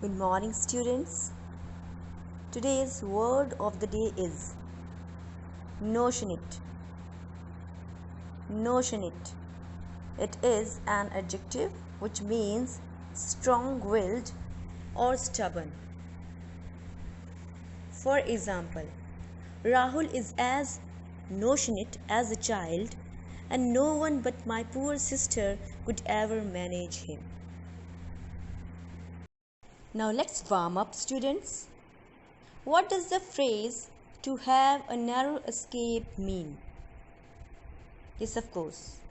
Good morning, students. Today's word of the day is notionate. Notionate. It is an adjective which means strong-willed or stubborn. For example, Rahul is as notionate as a child, and no one but my poor sister could ever manage him. Now let's warm up, students. What does the phrase "to have a narrow escape" mean? Yes, of course.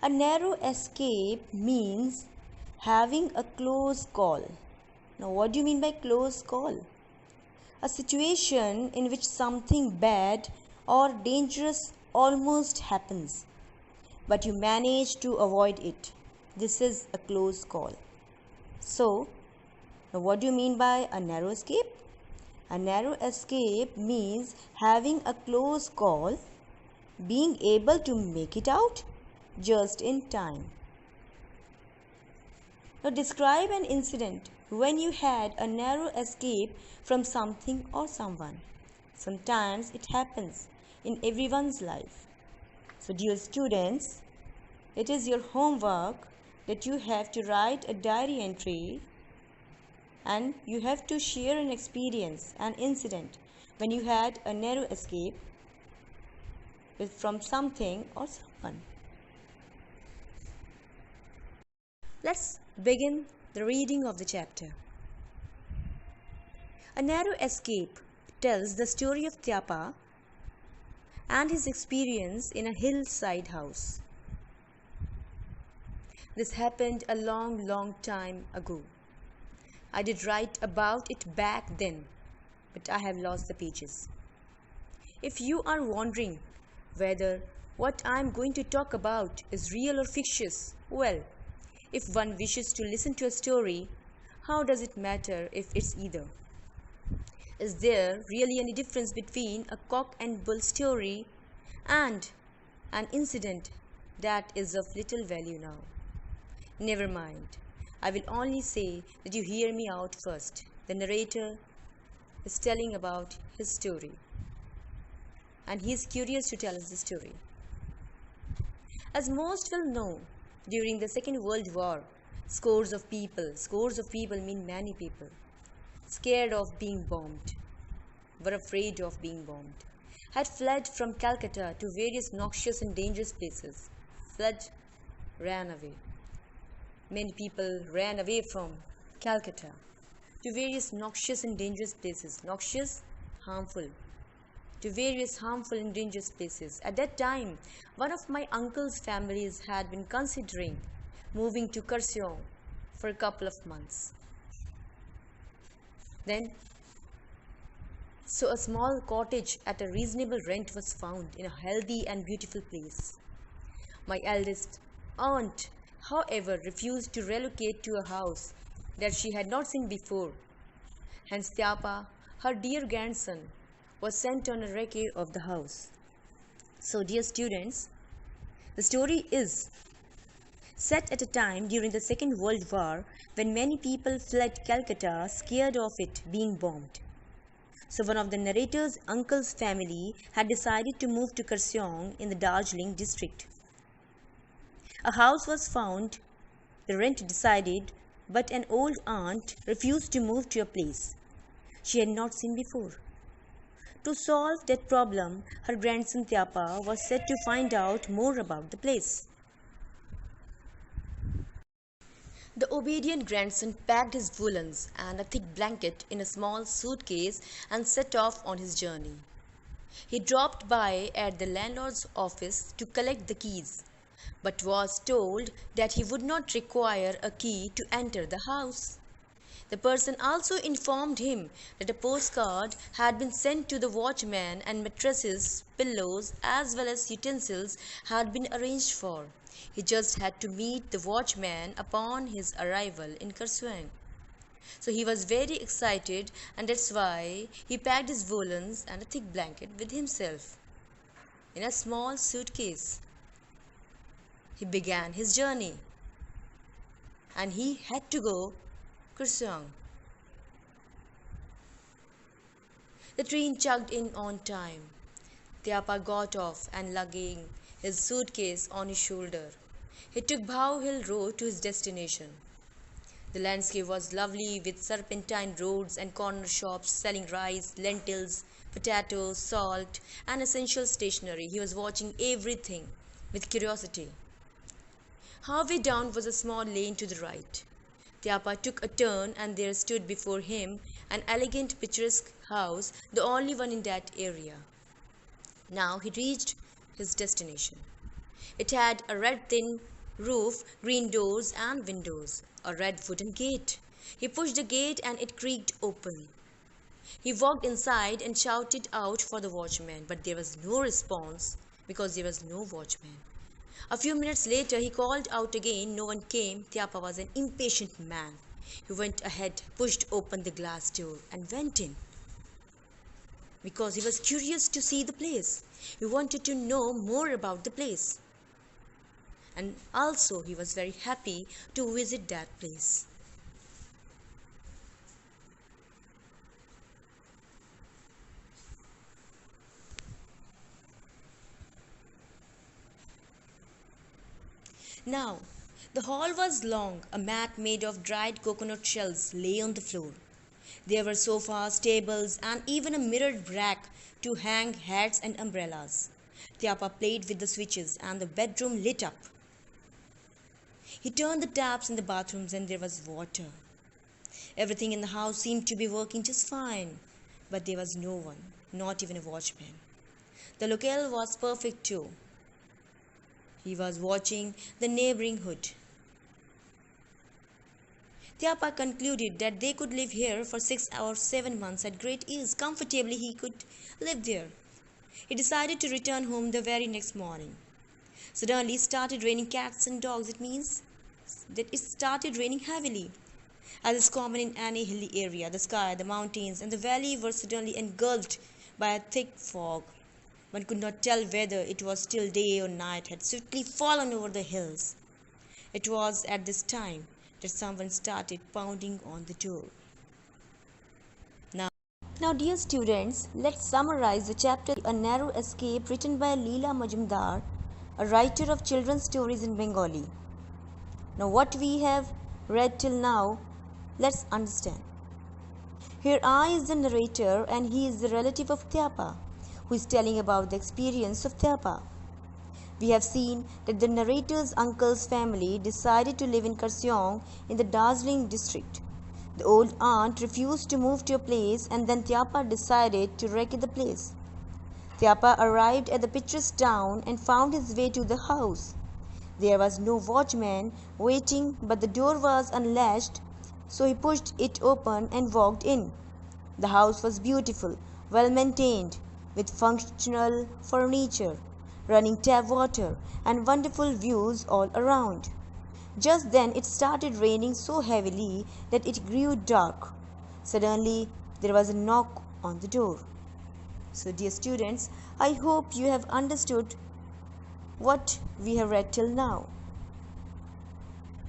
A narrow escape means having a close call. Now, what do you mean by close call? A situation in which something bad or dangerous almost happens, but you manage to avoid it. This is a close call. So, now what do you mean by a narrow escape? A narrow escape means having a close call, being able to make it out just in time. Now describe an incident when you had a narrow escape from something or someone. Sometimes it happens in everyone's life. So dear students, it is your homework that you have to write a diary entry and you have to share an experience, an incident when you had a narrow escape from something or someone. Let's begin the reading of the chapter. A narrow escape tells the story of Tyapa and his experience in a hillside house. This happened a long time ago. I did write about it back then, but I have lost the pages. If you are wondering whether what I am going to talk about is real or fictitious, well, if one wishes to listen to a story, how does it matter if it's either? Is there really any difference between a cock and bull story and an incident that is of little value now? Never mind. I will only say that you hear me out first. The narrator is telling about his story, and he is curious to tell us the story. As most will know, during the Second World War, scores of people mean many people, scared of being bombed, were afraid of being bombed, had fled from Calcutta to various noxious and dangerous places. Fled, ran away. Many people ran away from Calcutta to various noxious and dangerous places. Noxious, harmful. To various harmful and dangerous places. At that time, one of my uncle's families had been considering moving to Kurseong for a couple of months. So a small cottage at a reasonable rent was found in a healthy and beautiful place. My eldest aunt, however, refused to relocate to a house that she had not seen before. Hence Tyapa, her dear grandson, was sent on a recce of the house. So dear students, the story is set at a time during the Second World War when many people fled Calcutta scared of it being bombed. So one of the narrator's uncle's family had decided to move to Kurseong in the Darjeeling district. A house was found, the rent decided, but an old aunt refused to move to a place she had not seen before. To solve that problem, her grandson Tyapa was set to find out more about the place. The obedient grandson packed his woolens and a thick blanket in a small suitcase and set off on his journey. He dropped by at the landlord's office to collect the keys, but was told that he would not require a key to enter the house. The person also informed him that a postcard had been sent to the watchman and mattresses, pillows, as well as utensils had been arranged for. He just had to meet the watchman upon his arrival in Kurseong. So he was very excited, and that's why he packed his woolens and a thick blanket with himself in a small suitcase. He began his journey, and he had to go Kursang. The train chugged in on time. Tyapa got off and lugging his suitcase on his shoulder, he took Bow Hill Road to his destination. The landscape was lovely with serpentine roads and corner shops selling rice, lentils, potatoes, salt, and essential stationery. He was watching everything with curiosity. Halfway down was a small lane to the right. Tyapa took a turn and there stood before him an elegant picturesque house, the only one in that area. Now he reached his destination. It had a red tin roof, green doors and windows, a red wooden gate. He pushed the gate and it creaked open. He walked inside and shouted out for the watchman, but there was no response because there was no watchman. A few minutes later he called out again. No one came. Tyapa was an impatient man. He went ahead, pushed open the glass door and went in because he was curious to see the place. He wanted to know more about the place. And also he was very happy to visit that place. Now, the hall was long. A mat made of dried coconut shells lay on the floor. There were sofas, tables, and even a mirrored rack to hang hats and umbrellas. Tyapa played with the switches and the bedroom lit up. He turned the taps in the bathrooms and there was water. Everything in the house seemed to be working just fine, but there was no one, not even a watchman. The locale was perfect too. He was watching the neighboring hood. Tyapa concluded that they could live here for 6 or 7 months at great ease. Comfortably he could live there. He decided to return home the very next morning. Suddenly it started raining cats and dogs. It means that it started raining heavily. As is common in any hilly area, the sky, the mountains, and the valley were suddenly engulfed by a thick fog. One could not tell whether it was still day or night had swiftly fallen over the hills. It was at this time that someone started pounding on the door. Now, dear students, let's summarize the chapter A Narrow Escape, written by Leela Majumdar, a writer of children's stories in Bengali. Now, what we have read till now, let's understand. Here I is the narrator and he is the relative of Tyapa, who is telling about the experience of Tyapa. We have seen that the narrator's uncle's family decided to live in Kurseong in the Darjeeling district. The old aunt refused to move to a place and then Tyapa decided to wreck the place. Tyapa arrived at the picturesque town and found his way to the house. There was no watchman waiting, but the door was unlatched, so he pushed it open and walked in. The house was beautiful, well maintained, with functional furniture, running tap water, and wonderful views all around. Just then it started raining so heavily that it grew dark. Suddenly there was a knock on the door. So dear students, I hope you have understood what we have read till now.